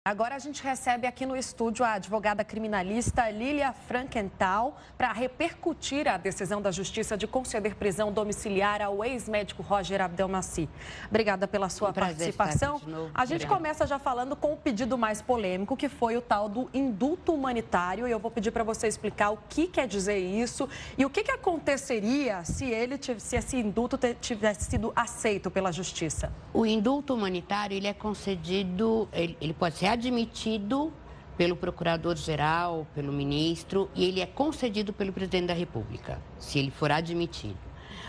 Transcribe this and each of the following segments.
Agora a gente recebe aqui no estúdio a advogada criminalista Lília Frankenthal para repercutir a decisão da Justiça de conceder prisão domiciliar ao ex-médico Roger Abdelmaci. Obrigada pela sua participação. A gente começa já falando com o pedido mais polêmico, que foi o tal do indulto humanitário. E eu vou pedir para você explicar o que quer dizer isso e o que aconteceria se esse indulto tivesse sido aceito pela Justiça. O indulto humanitário, ele é concedido, ele pode ser admitido pelo procurador-geral, pelo ministro, e ele é concedido pelo presidente da República, se ele for admitido.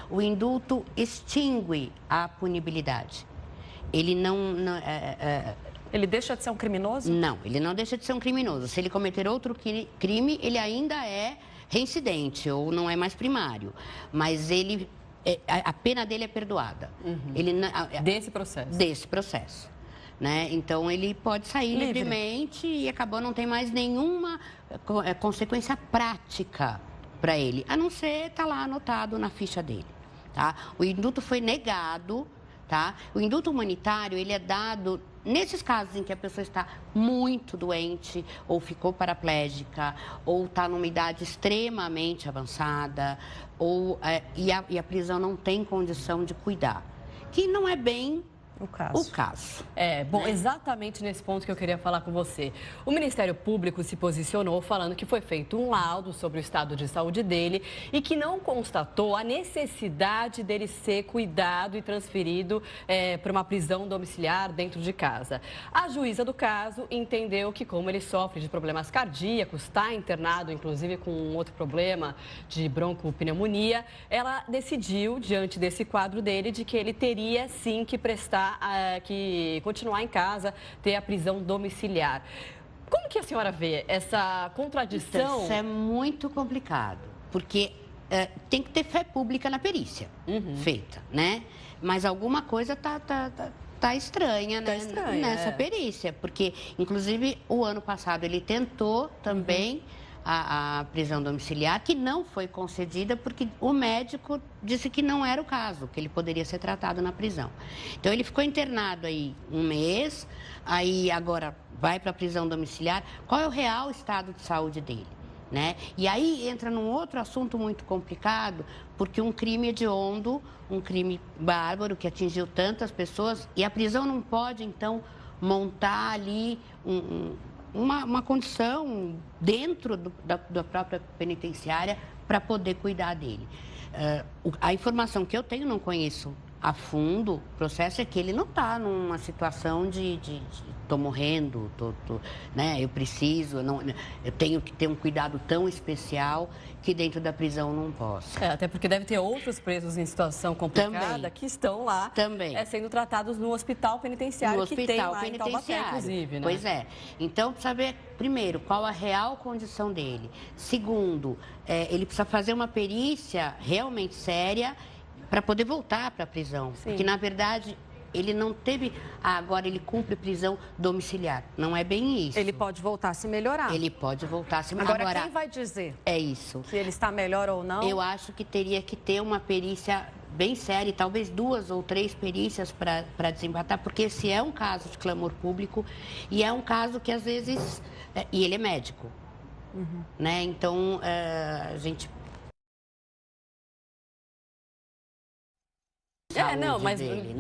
O indulto extingue a punibilidade. Ele Ele deixa de ser um criminoso? Não, ele não deixa de ser um criminoso. Se ele cometer outro crime, ele ainda é reincidente ou não é mais primário. Mas a pena dele é perdoada. Desse processo? Desse processo. Né? Então, ele pode sair livremente e acabou, não tem mais nenhuma consequência prática para ele, a não ser estar lá anotado na ficha dele. Tá? O indulto foi negado, tá? O indulto humanitário, ele é dado nesses casos em que a pessoa está muito doente, ou ficou paraplégica, ou está numa idade extremamente avançada, e a prisão não tem condição de cuidar, que não é bem o caso. Bom, exatamente nesse ponto que eu queria falar com você. O Ministério Público se posicionou falando que foi feito um laudo sobre o estado de saúde dele e que não constatou a necessidade dele ser cuidado e transferido para uma prisão domiciliar dentro de casa. A juíza do caso entendeu que, como ele sofre de problemas cardíacos, está internado, inclusive com um outro problema de broncopneumonia, ela decidiu, diante desse quadro dele, de que ele teria sim que que continuar em casa, ter a prisão domiciliar. Como que a senhora vê essa contradição? Então, isso é muito complicado, porque tem que ter fé pública na perícia feita, né? Mas alguma coisa tá estranha, né? Nessa perícia, porque, inclusive, o ano passado ele tentou também a prisão domiciliar, que não foi concedida porque o médico disse que não era o caso, que ele poderia ser tratado na prisão. Então, ele ficou internado aí um mês, aí agora vai para a prisão domiciliar. Qual é o real estado de saúde dele, né? E aí entra num outro assunto muito complicado, porque um crime hediondo, um crime bárbaro que atingiu tantas pessoas, e a prisão não pode, então, montar ali uma condição dentro da própria penitenciária para poder cuidar dele. A informação que eu tenho, não conheço a fundo o processo, é que ele não está numa situação de estou morrendo, né? Eu preciso, eu tenho que ter um cuidado tão especial que dentro da prisão não posso. Até porque deve ter outros presos em situação complicada que estão lá sendo tratados no hospital penitenciário, que tem lá em Taubaté, inclusive, né? Pois é. Então, precisa ver, primeiro, qual a real condição dele. Segundo, ele precisa fazer uma perícia realmente séria para poder voltar para a prisão. Sim. Porque, na verdade, ele não teve... agora ele cumpre prisão domiciliar. Não é bem isso. Ele pode voltar a se melhorar. Ele pode voltar a se melhorar. Agora, quem vai dizer? É isso. Se ele está melhor ou não? Eu acho que teria que ter uma perícia bem séria, talvez 2 ou 3 perícias para desempatar, porque esse é um caso de clamor público e é um caso que, às vezes... e ele é médico, né? Então, a gente... mas dele,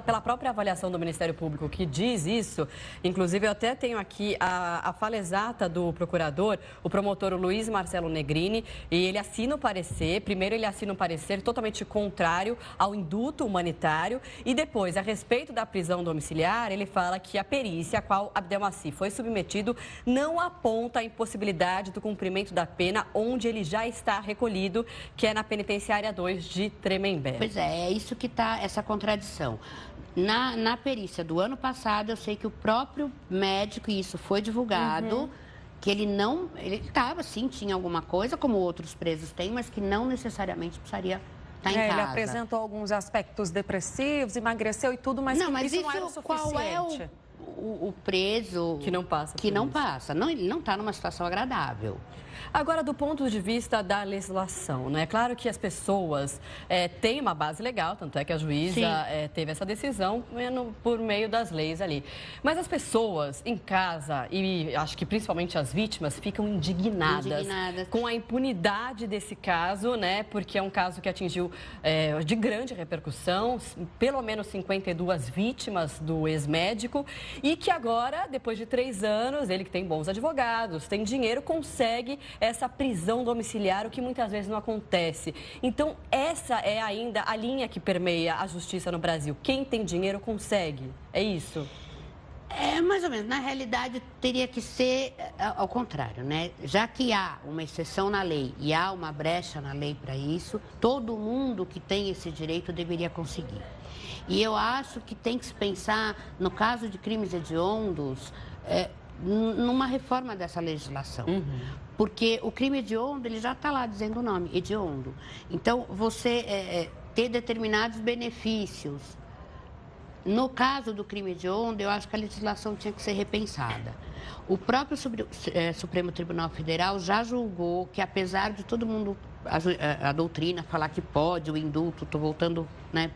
pela própria avaliação do Ministério Público, que diz isso, inclusive eu até tenho aqui a fala exata do procurador, o promotor Luiz Marcelo Negrini, e ele assina o parecer. Primeiro, ele assina um parecer totalmente contrário ao indulto humanitário, e depois, a respeito da prisão domiciliar, ele fala que a perícia a qual Abdelmaci foi submetido não aponta a impossibilidade do cumprimento da pena onde ele já está recolhido, que é na penitenciária 2 de Tremembé. Pois é isso que está essa contradição. Na perícia do ano passado, eu sei que o próprio médico, e isso foi divulgado, que ele estava, sim, tinha alguma coisa, como outros presos têm, mas que não necessariamente precisaria estar em casa. Ele apresentou alguns aspectos depressivos, emagreceu e tudo, mas isso não era o suficiente. o preso... Que não passa. Que não passa. Não, ele não está numa situação agradável. Agora, do ponto de vista da legislação, né? É claro que as pessoas têm uma base legal, tanto é que a juíza teve essa decisão por meio das leis ali. Mas as pessoas em casa, e acho que principalmente as vítimas, ficam indignadas com a impunidade desse caso, né? Porque é um caso que atingiu de grande repercussão, pelo menos 52 vítimas do ex-médico, e que agora, depois de 3 anos, ele que tem bons advogados, tem dinheiro, consegue essa prisão domiciliar, o que muitas vezes não acontece. Então, essa é ainda a linha que permeia a justiça no Brasil. Quem tem dinheiro consegue. É isso? É, mais ou menos. Na realidade, teria que ser ao contrário, né? Já que há uma exceção na lei e há uma brecha na lei para isso, todo mundo que tem esse direito deveria conseguir. E eu acho que tem que se pensar, no caso de crimes hediondos, numa reforma dessa legislação. Porque o crime hediondo, ele já está lá dizendo o nome, hediondo. Então, você ter determinados benefícios. No caso do crime hediondo, eu acho que a legislação tinha que ser repensada. O próprio Supremo Tribunal Federal já julgou que, apesar de todo mundo, a doutrina falar que pode, o indulto, estou voltando, né?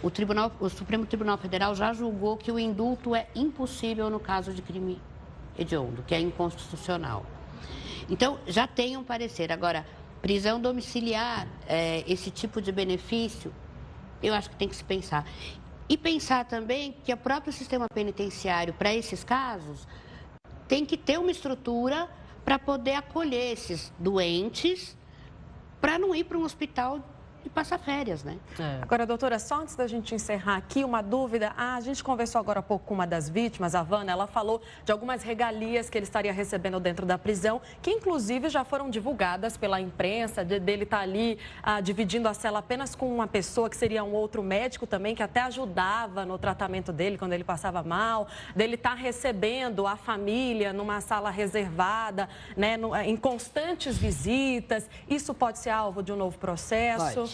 O Supremo Tribunal Federal já julgou que o indulto é impossível no caso de crime hediondo, que é inconstitucional. Então, já tem um parecer. Agora, prisão domiciliar, esse tipo de benefício, eu acho que tem que se pensar. E pensar também que o próprio sistema penitenciário, para esses casos, tem que ter uma estrutura para poder acolher esses doentes, para não ir para um hospital e passar férias, né? Agora, doutora, só antes da gente encerrar aqui, uma dúvida. A gente conversou agora há pouco com uma das vítimas, a Vana, ela falou de algumas regalias que ele estaria recebendo dentro da prisão, que inclusive já foram divulgadas pela imprensa, dele estar ali dividindo a cela apenas com uma pessoa que seria um outro médico também, que até ajudava no tratamento dele quando ele passava mal, dele estar recebendo a família numa sala reservada, né, em constantes visitas. Isso pode ser alvo de um novo processo? Pode.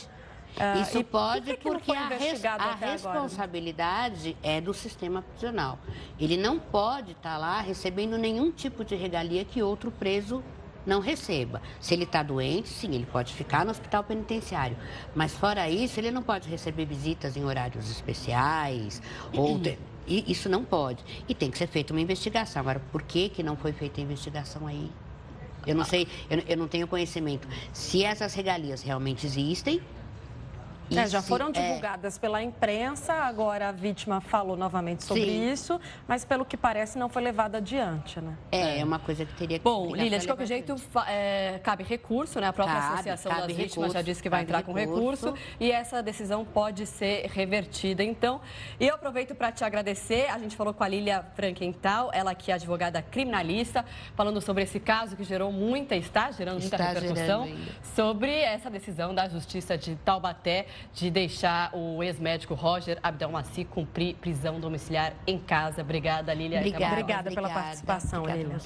Isso pode, porque a até responsabilidade é do sistema prisional. Ele não pode estar lá recebendo nenhum tipo de regalia que outro preso não receba. Se ele está doente, sim, ele pode ficar no hospital penitenciário. Mas fora isso, ele não pode receber visitas em horários especiais. Isso não pode. E tem que ser feita uma investigação. Agora, por que não foi feita a investigação aí? Eu não sei, eu não tenho conhecimento. Se essas regalias realmente existem... já foram divulgadas pela imprensa, agora a vítima falou novamente sobre isso, mas pelo que parece não foi levado adiante, né? É uma coisa que teria que... Bom, Lília, de qualquer jeito, cabe recurso, né? A própria Associação das Vítimas já disse que vai entrar com recurso e essa decisão pode ser revertida. Então, e eu aproveito para te agradecer, a gente falou com a Lília Frankenthal, ela que é advogada criminalista, falando sobre esse caso que está gerando muita repercussão, sobre essa decisão da Justiça de Taubaté, de deixar o ex-médico Roger Abdelmaci cumprir prisão domiciliar em casa. Obrigada, Lília. Obrigada pela participação, Lília.